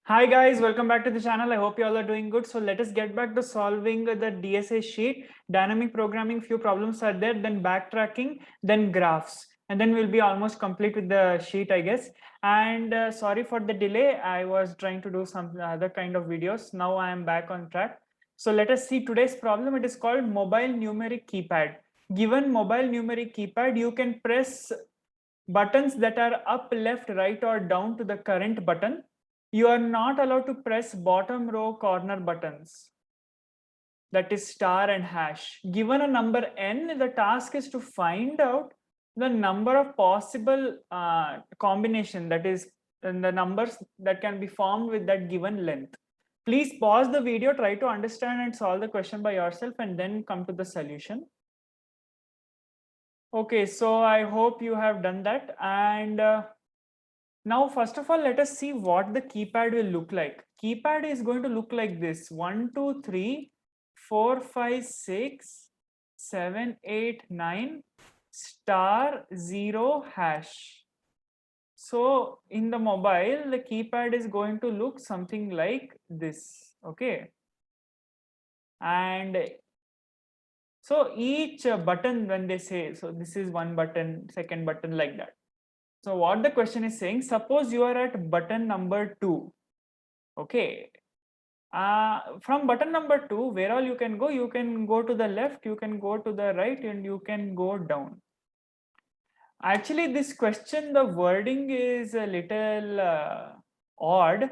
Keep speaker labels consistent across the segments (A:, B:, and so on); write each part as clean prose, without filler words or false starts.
A: Hi guys, welcome back to the channel. I hope you all are doing good. So let us get back to solving the DSA sheet. Dynamic programming, few problems are there, then backtracking, then graphs. And then we'll be almost complete with the sheet, I guess. And sorry for the delay. I was trying to do some other kind of videos. Now I am back on track. So let us see today's problem. It is called mobile numeric keypad. Given mobile numeric keypad, you can press buttons that are up, left, right, or down to the current button. You are not allowed to press bottom row corner buttons, that is star and hash. Given a number n, the task is to find out the number of possible combination, that is the numbers that can be formed with that given length. Please pause the video, try to understand and solve the question by yourself, and then come to the solution. Okay, so I hope you have done that. And now, first of all, let us see what the keypad will look like. Keypad is going to look like this: 1, 2, 3, 4, 5, 6, 7, 8, 9, star, 0, hash. So in the mobile, the keypad is going to look something like this. Okay. And so each button, when they say, so this is one button, second button, like that. So what the question is saying, suppose you are at button number 2. Okay. From button number 2, where all you can go to the left, you can go to the right, and you can go down. Actually, this question, the wording is a little odd.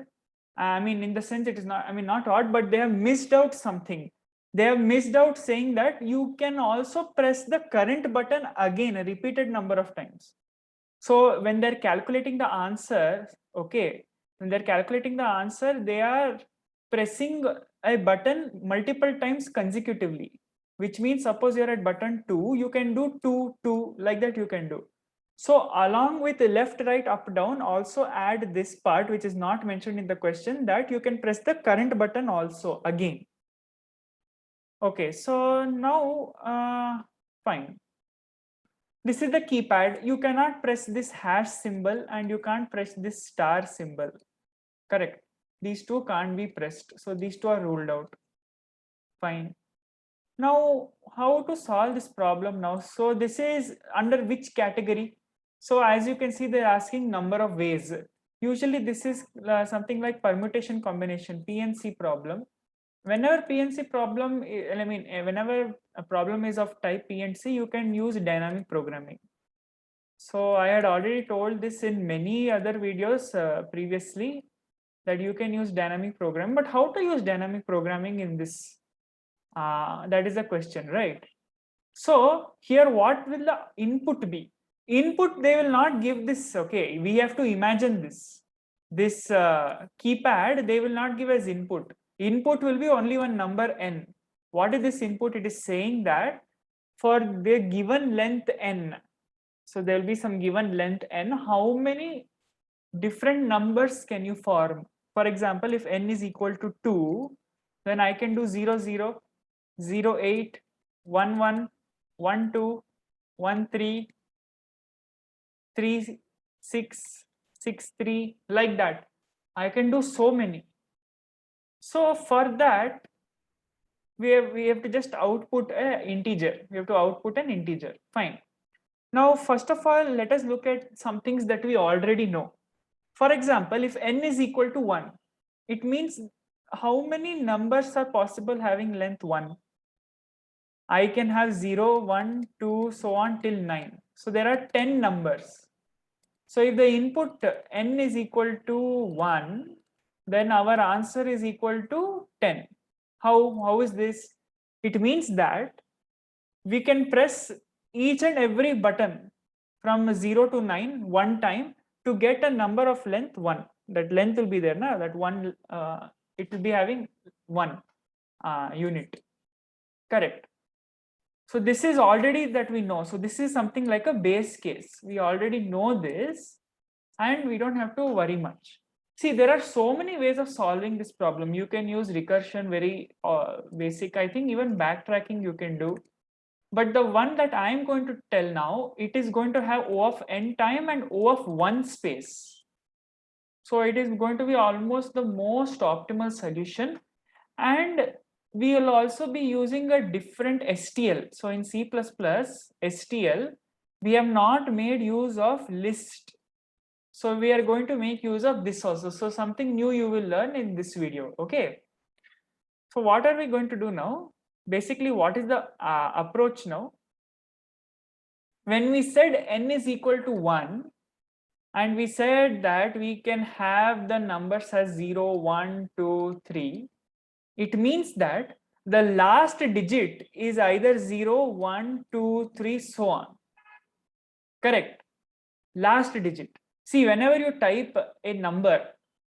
A: I mean, in the sense it is not, I mean, not odd, but they have missed out something. They have missed out saying that you can also press the current button again a repeated number of times. So when they're calculating the answer, okay, when they're calculating the answer, they are pressing a button multiple times consecutively, which means suppose you're at button 2, you can do 2, 2, like that you can do. So along with left, right, up, down, also add this part which is not mentioned in the question, that you can press the current button also again. Okay, so now fine. This is the keypad. You cannot press this hash symbol and you can't press this star symbol. Correct. These two can't be pressed. So these two are ruled out. Fine. Now, how to solve this problem now? So this is under which category? So as you can see, they're asking number of ways. Usually this is something like permutation combination, PNC problem. Whenever PNC problem, I mean, whenever a problem is of type PNC, you can use dynamic programming. So I had already told this in many other videos previously, that you can use dynamic programming, but how to use dynamic programming in this? That is the question, right? So here, what will the input be? Input, they will not give this. Okay, we have to imagine this. This keypad, they will not give as input. Input will be only one number n. What is this input? It is saying that for the given length n, so there will be some given length n, how many different numbers can you form? For example, if n is equal to 2, then I can do 0, 0, 0, 8, 1, 1, 1, 2, 1, 3, 3, 6, 6, 3, like that. I can do so many. So for that, we have to just output an integer. We have to output an integer. Fine. Now, first of all, let us look at some things that we already know. For example, if n is equal to 1, it means how many numbers are possible having length 1? I can have 0, 1, 2, so on till 9. So there are 10 numbers. So if the input n is equal to 1, then our answer is equal to 10. How is this? It means that we can press each and every button from 0 to 9 one time to get a number of length 1. That length will be there, na? That one, it will be having 1 unit. Correct. So this is already that we know. So this is something like a base case. We already know this and we don't have to worry much. See, there are so many ways of solving this problem. You can use recursion, very basic. I think even backtracking you can do. But the one that I am going to tell now, it is going to have O of n time and O of 1 space. So it is going to be almost the most optimal solution. And we will also be using a different STL. So in C++, STL, we have not made use of list. So we are going to make use of this also. So something new you will learn in this video, okay? So what are we going to do now? Basically, what is the approach now? When we said n is equal to 1, and we said that we can have the numbers as 0, 1, 2, 3, it means that the last digit is either 0, 1, 2, 3, so on. Correct. Last digit. See, whenever you type a number,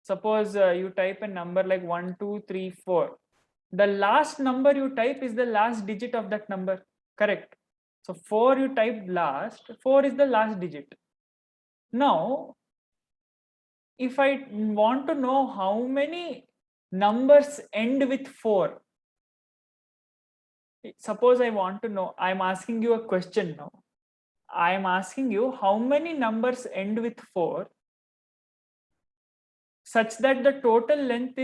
A: suppose you type a number like 1, 2, 3, 4, the last number you type is the last digit of that number. Correct. So 4 you typed last, 4 is the last digit. Now, if I want to know how many numbers end with 4, suppose I want to know, I'm asking you a question now. I'm asking you how many numbers end with 4 such that the total length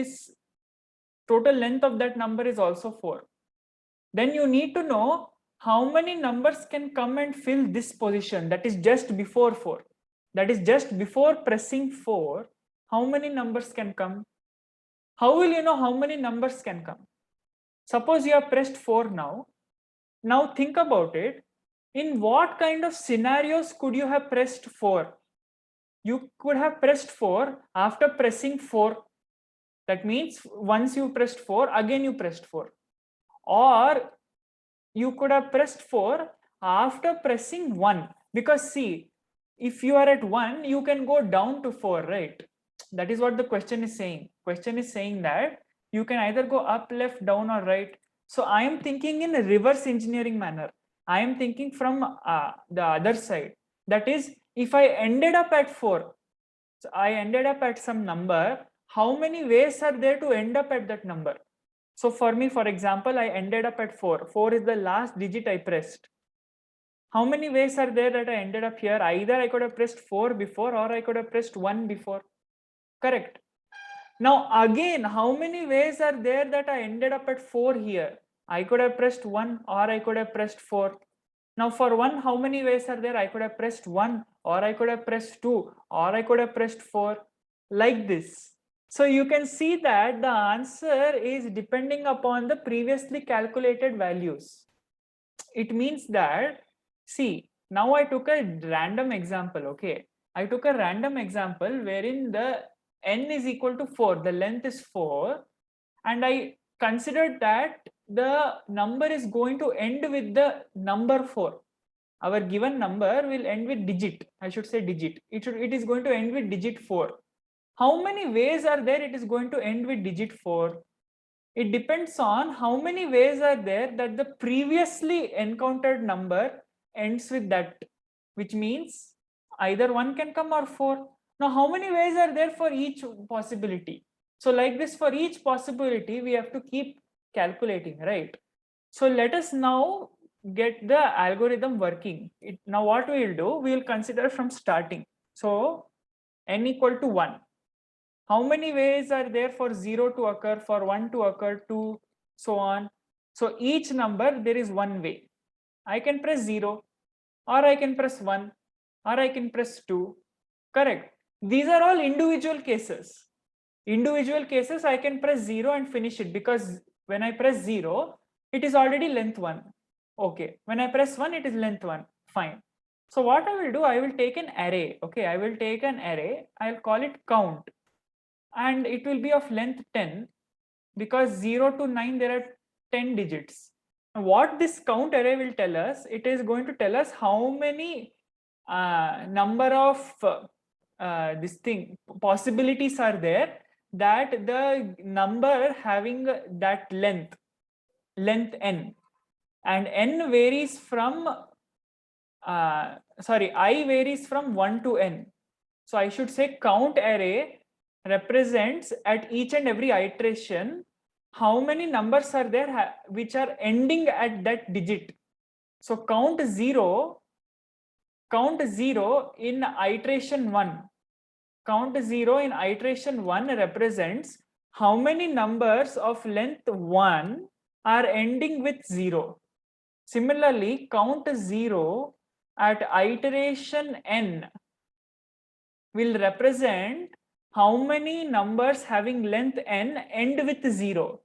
A: of that number is also 4. Then you need to know how many numbers can come and fill this position, that is just before 4. That is just before pressing 4, how many numbers can come? How will you know how many numbers can come? Suppose you have pressed 4 now. Now think about it. In what kind of scenarios could you have pressed 4? You could have pressed 4 after pressing 4. That means once you pressed 4, again you pressed 4. Or you could have pressed 4 after pressing 1. Because see, if you are at 1, you can go down to 4, right? That is what the question is saying. Question is saying that you can either go up, left, down, or right. So I am thinking in a reverse engineering manner. I am thinking from the other side. That is, if I ended up at 4, so I ended up at some number, how many ways are there to end up at that number? So for me, for example, I ended up at 4. 4 is the last digit I pressed. How many ways are there that I ended up here? Either I could have pressed 4 before, or I could have pressed 1 before. Correct. Now again, how many ways are there that I ended up at 4 here? I could have pressed 1, or I could have pressed 4. Now for 1, how many ways are there? I could have pressed 1, or I could have pressed 2, or I could have pressed 4, like this. So you can see that the answer is depending upon the previously calculated values. It means that, see, now I took a random example, okay? I took a random example wherein the n is equal to 4, the length is 4, and I considered that the number is going to end with the number 4. Our given number will end with digit, I should say digit. It is going to end with digit 4. How many ways are there it is going to end with digit 4? It depends on how many ways are there that the previously encountered number ends with that, which means either 1 can come or 4. Now, how many ways are there for each possibility? So like this, for each possibility, we have to keep calculating, right? So let us now get the algorithm working. Now what we will do, we will consider from starting. So n equal to 1. How many ways are there for 0 to occur, for 1 to occur, 2, so on? So each number, there is one way. I can press 0, or I can press 1, or I can press 2. Correct. These are all individual cases. Individual cases, I can press 0 and finish it, because when I press 0, it is already length 1. Okay. When I press 1, it is length 1. Fine. So what I will do, I will take an array. Okay. I will take an array. I'll call it count. And it will be of length 10, because 0 to 9 there are 10 digits. Now, what this count array will tell us, it is going to tell us how many number of possibilities are there that the number having that length n, and n varies from I varies from 1 to n. So I should say count array represents at each and every iteration how many numbers are there which are ending at that digit. So count 0 in iteration 1, count 0 in iteration 1 represents how many numbers of length 1 are ending with 0. Similarly, count 0 at iteration n will represent how many numbers having length n end with 0.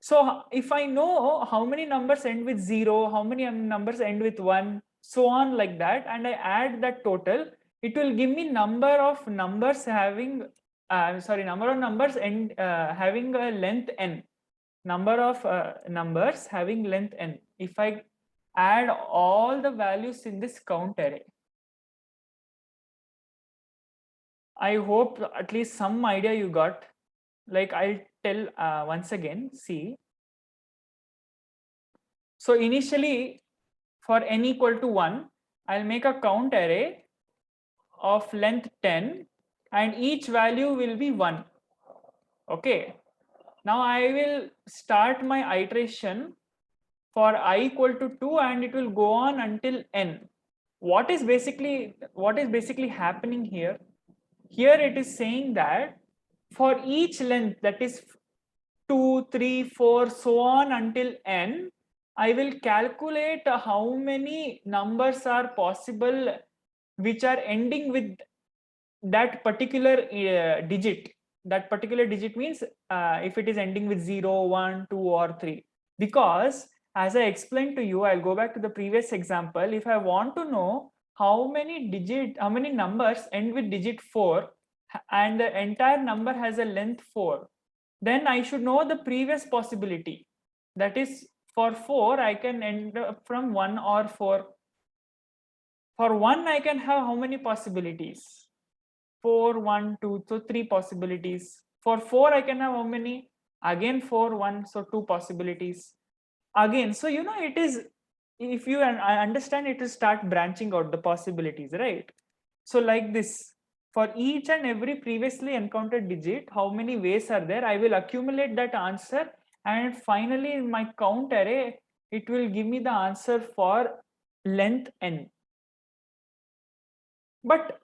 A: So if I know how many numbers end with 0, how many numbers end with 1, so on like that, and I add that total, it will give me number of numbers having, number of numbers end having a length n. Number of numbers having length n. If I add all the values in this count array, I hope at least some idea you got. Like I'll tell once again, see. So initially for n equal to 1, I'll make a count array of length 10 and each value will be 1. Okay. Now I will start my iteration for I equal to 2 and it will go on until n. What is basically happening here? Here it is saying that for each length, that is 2, 3, 4, so on until n, I will calculate how many numbers are possible which are ending with that particular digit. That particular digit means if it is ending with 0, 1, 2 or 3. Because as I explained to you, I'll go back to the previous example. If I want to know how many numbers end with digit 4 and the entire number has a length 4, then I should know the previous possibility. That is, for 4, I can end up from 1 or 4. For 1, I can have how many possibilities? 4, 1, 2, so 3 possibilities. For 4, I can have how many? Again 4, 1, so 2 possibilities. Again, so you know, it is, if you and I understand, it will start branching out the possibilities, right? So like this, for each and every previously encountered digit, how many ways are there? I will accumulate that answer, and finally in my count array, it will give me the answer for length n. But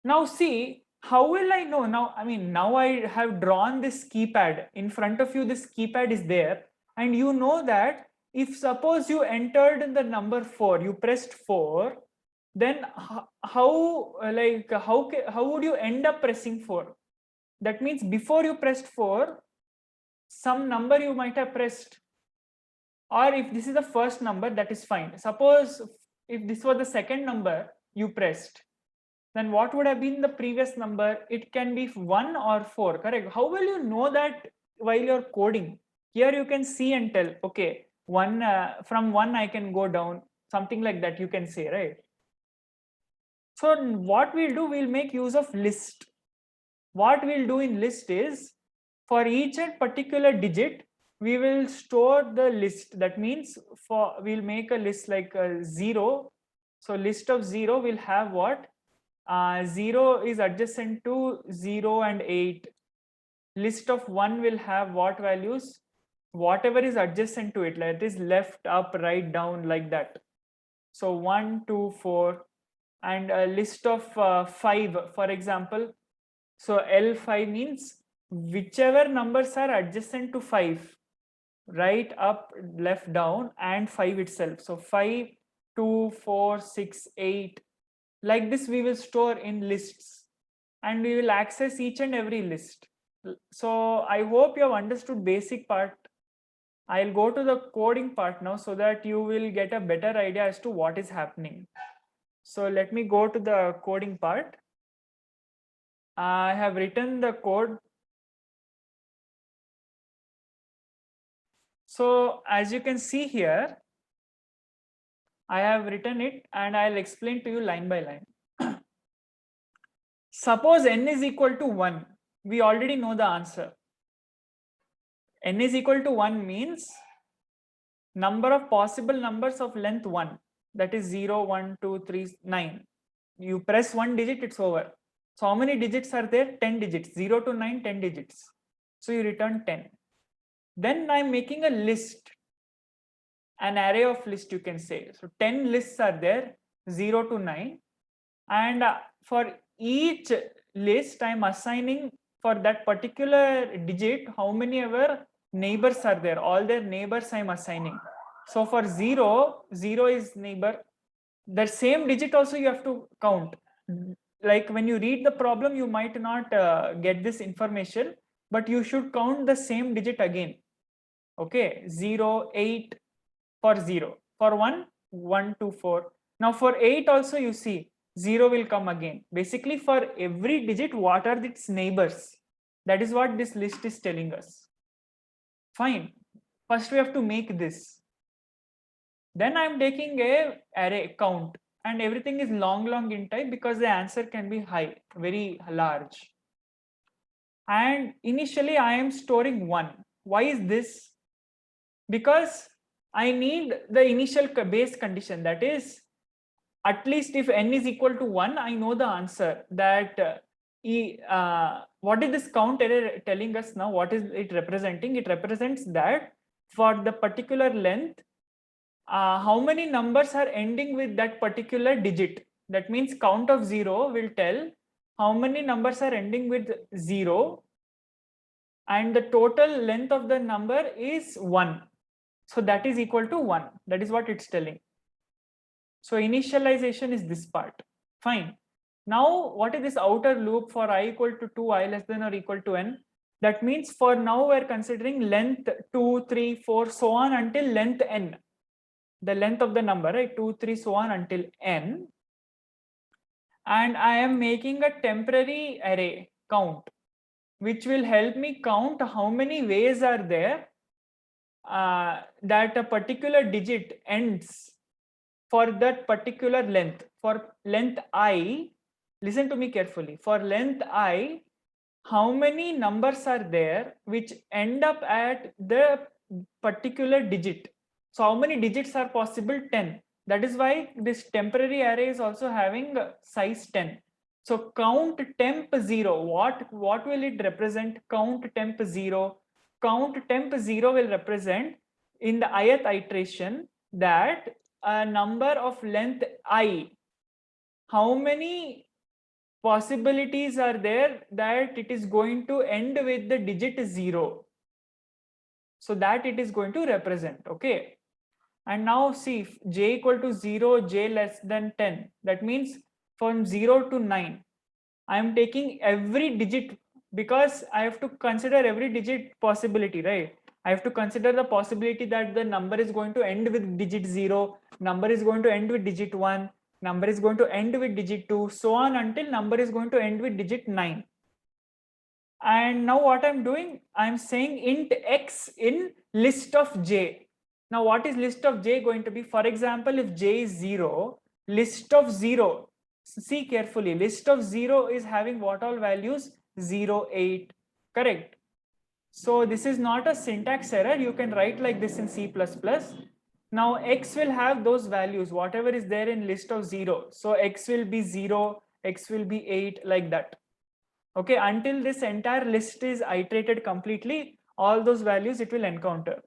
A: now see, how will I know? Now, I mean, now I have drawn this keypad in front of you. This keypad is there, and you know that if suppose you entered the number 4, you pressed 4, then how would you end up pressing 4? That means before you pressed 4, some number you might have pressed, or if this is the first number, that is fine. Suppose if this was the second number you pressed, then what would have been the previous number? It can be 1 or 4, correct? How will you know that while you're coding? Here you can see and tell, okay, from 1 I can go down, something like that you can say, right? So what we'll do, we'll make use of list. What we'll do in list is, for each and particular digit, we will store the list. That means we'll make a list like 0. So list of 0 will have what? 0 is adjacent to 0 and 8. List of 1 will have what values? Whatever is adjacent to it, like it is left, up, right, down, like that. So 1, 2, 4, and a list of 5, for example. So L5 means whichever numbers are adjacent to 5, right, up, left, down, and 5 itself. So 5, 2, 4, 6, 8. Like this we will store in lists, and we will access each and every list. So I hope you have understood basic part. I'll go to the coding part now so that you will get a better idea as to what is happening. So let me go to the coding part. I have written the code. So as you can see here, I have written it and I'll explain to you line by line. Suppose n is equal to 1. We already know the answer. N is equal to 1 means number of possible numbers of length 1. That is 0, 1, 2, 3, 9. You press one digit, it's over. So how many digits are there? 10 digits. 0 to 9, 10 digits. So you return 10. Then I'm making a list, an array of list, you can say. So 10 lists are there, 0 to 9. And for each list, I'm assigning for that particular digit how many ever neighbors are there. All their neighbors I'm assigning. So for 0, 0 is neighbor. The same digit also you have to count. Like when you read the problem, you might not get this information, but you should count the same digit again. Okay, 0, 8 for 0. For 1, 1, 2, 4. Now for 8 also you see 0 will come again. Basically for every digit, what are its neighbors? That is what this list is telling us. Fine. First we have to make this. Then I'm taking a array count, and everything is long int type because the answer can be high, very large. And initially I am storing 1. Why is this? Because I need the initial base condition, that is, at least if n is equal to 1, I know the answer. That what is this count array telling us now? What is it representing? It represents that for the particular length, how many numbers are ending with that particular digit. That means count of 0 will tell how many numbers are ending with 0, and the total length of the number is 1. So that is equal to 1. That is what it's telling. So initialization is this part. Fine. Now what is this outer loop for I equal to 2, I less than or equal to n? That means for now we're considering length 2, 3, 4, so on until length n. The length of the number, right? 2, 3, so on until n. And I am making a temporary array count, which will help me count how many ways are there that a particular digit ends for that particular length. For length I, listen to me carefully, for length I, how many numbers are there which end up at the particular digit? So how many digits are possible? 10. That is why this temporary array is also having size 10. So count temp 0, what will it represent? Count temp 0. Count temp 0 will represent in the ith iteration that a number of length I, how many possibilities are there that it is going to end with the digit 0. So that it is going to represent. Okay. And now see, if j equal to 0, j less than 10, that means from 0 to 9, I am taking every digit because I have to consider every digit possibility, right? I have to consider the possibility that the number is going to end with digit 0, number is going to end with digit 1, number is going to end with digit 2, so on until number is going to end with digit 9. And now what I'm doing, I'm saying int x in list of j. Now what is list of j going to be? For example, if j is 0, list of 0, see carefully, list of 0 is having what all values? 0, 8, correct? So this is not a syntax error, you can write like this in C++. Now x will have those values, whatever is there in list of 0. So x will be 0, x will be 8, like that. Okay, until this entire list is iterated completely, all those values it will encounter.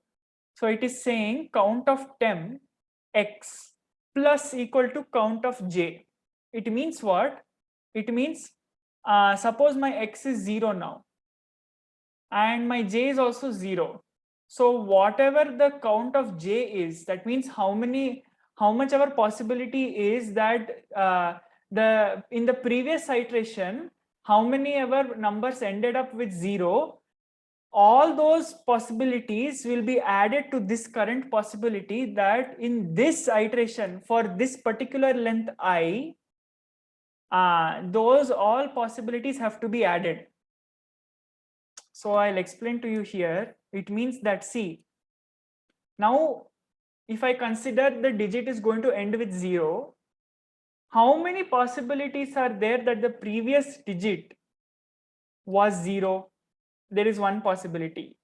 A: So it is saying count of temp x plus equal to count of j. It means what? It means suppose my x is 0 now and my j is also 0. So whatever the count of j is, that means how much ever possibility is that in the previous iteration, how many ever numbers ended up with 0, all those possibilities will be added to this current possibility, that in this iteration for this particular length I, those all possibilities have to be added. So I'll explain to you here. It means that, see, now if I consider the digit is going to end with 0, how many possibilities are there that the previous digit was 0? There is one possibility.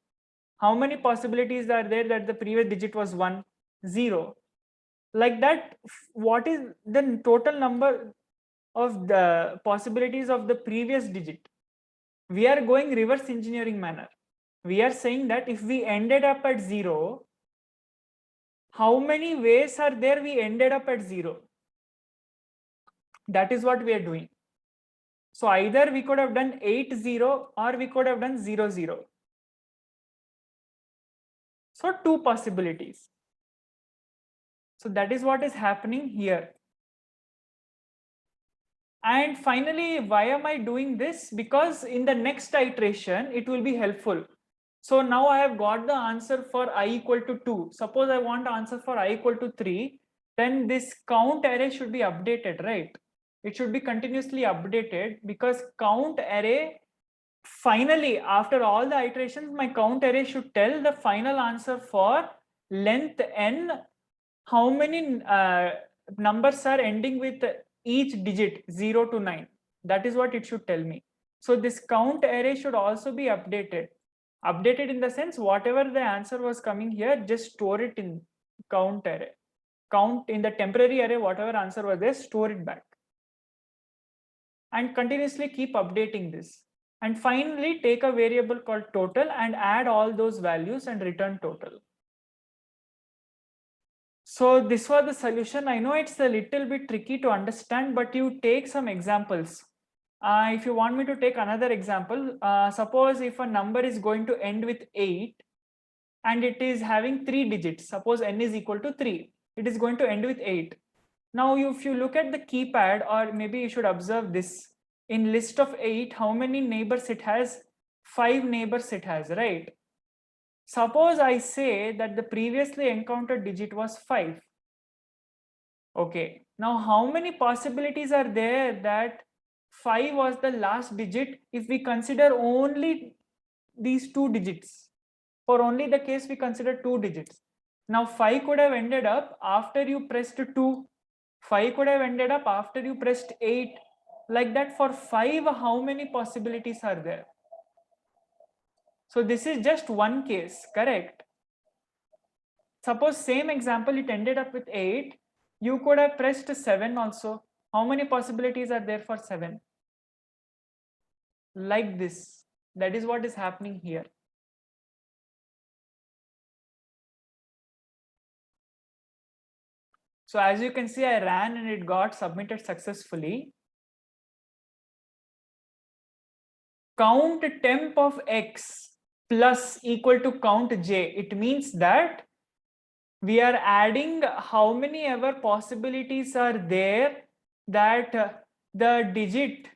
A: How many possibilities are there that the previous digit was 1? 0. Like that, what is the total number of the possibilities of the previous digit? We are going reverse engineering manner. We are saying that if we ended up at 0, how many ways are there we ended up at 0? That is what we are doing. So either we could have done 8, 0 or we could have done 0, 0. So two possibilities. So that is what is happening here. And finally, why am I doing this? Because in the next iteration, it will be helpful. So now I have got the answer for I equal to 2. Suppose I want answer for I equal to 3, then this count array should be updated, right? It should be continuously updated because count array, finally, after all the iterations, my count array should tell the final answer for length n, how many numbers are ending with each digit 0 to 9. That is what it should tell me. So this count array should also be updated. Updated in the sense, whatever the answer was coming here, just store it in count array. Count in the temporary array, whatever answer was there, store it back. And continuously keep updating this. And finally, take a variable called total and add all those values and return total. So this was the solution. I know it's a little bit tricky to understand, but you take some examples. If you want me to take another example, suppose if a number is going to end with 8 and it is having 3 digits, suppose n is equal to 3, it is going to end with 8. Now, if you look at the keypad, or maybe you should observe this, in list of 8, how many neighbors it has? 5 neighbors it has, right? Suppose I say that the previously encountered digit was 5. Okay, now how many possibilities are there that 5 was the last digit if we consider only these 2 digits? For only the case we consider 2 digits. Now 5 could have ended up after you pressed 2. 5 could have ended up after you pressed 8. Like that, for 5, how many possibilities are there? So this is just one case, correct? Suppose same example, it ended up with 8. You could have pressed 7 also. How many possibilities are there for 7? Like this. That is what is happening here. So as you can see, I ran and it got submitted successfully. Count temp of x plus equal to count j. It means that we are adding how many ever possibilities are there that the digit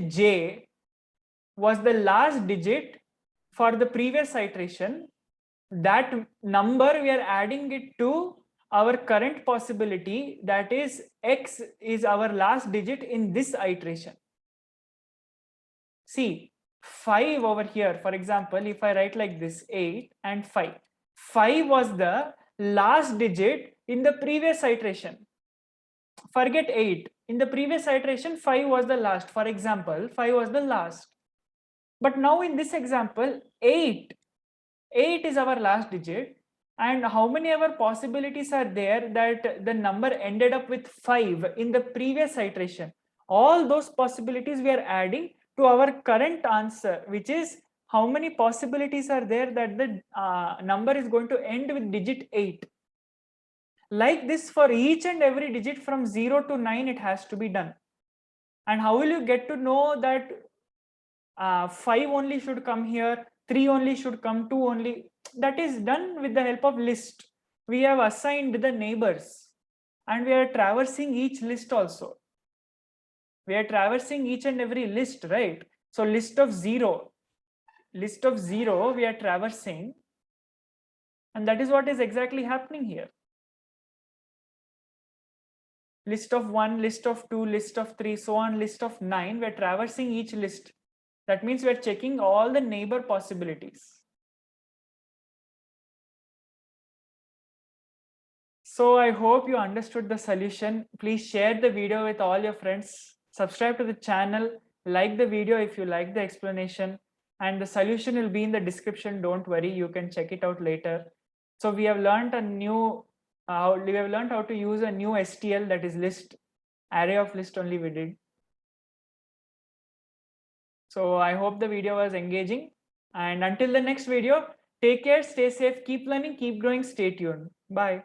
A: j was the last digit for the previous iteration. That number we are adding it to our current possibility, that is x is our last digit in this iteration. See, 5 over here, for example, if I write like this, 8 and 5. 5 was the last digit in the previous iteration. Forget 8. In the previous iteration, 5 was the last. For example, 5 was the last. But now in this example, 8 is our last digit. And how many ever possibilities are there that the number ended up with 5 in the previous iteration? All those possibilities we are adding to our current answer, which is how many possibilities are there that the number is going to end with digit 8. Like this, for each and every digit from 0 to 9, it has to be done. And how will you get to know that 5 only should come here, 3 only should come, 2 only? That is done with the help of list. We have assigned the neighbors and we are traversing each list also. We are traversing each and every list, right? So list of 0 we are traversing, and that is what is exactly happening here. List of 1, list of 2, list of 3, so on, list of 9, we are traversing each list. That means we are checking all the neighbor possibilities. So I hope you understood the solution. Please share the video with all your friends. Subscribe to the channel, like the video if you like the explanation, and the solution will be in the description. Don't worry, you can check it out later. So we have learned how to use a new STL, that is list, array of list only we did. So I hope the video was engaging, and until the next video, take care, stay safe, keep learning, keep growing, stay tuned. Bye.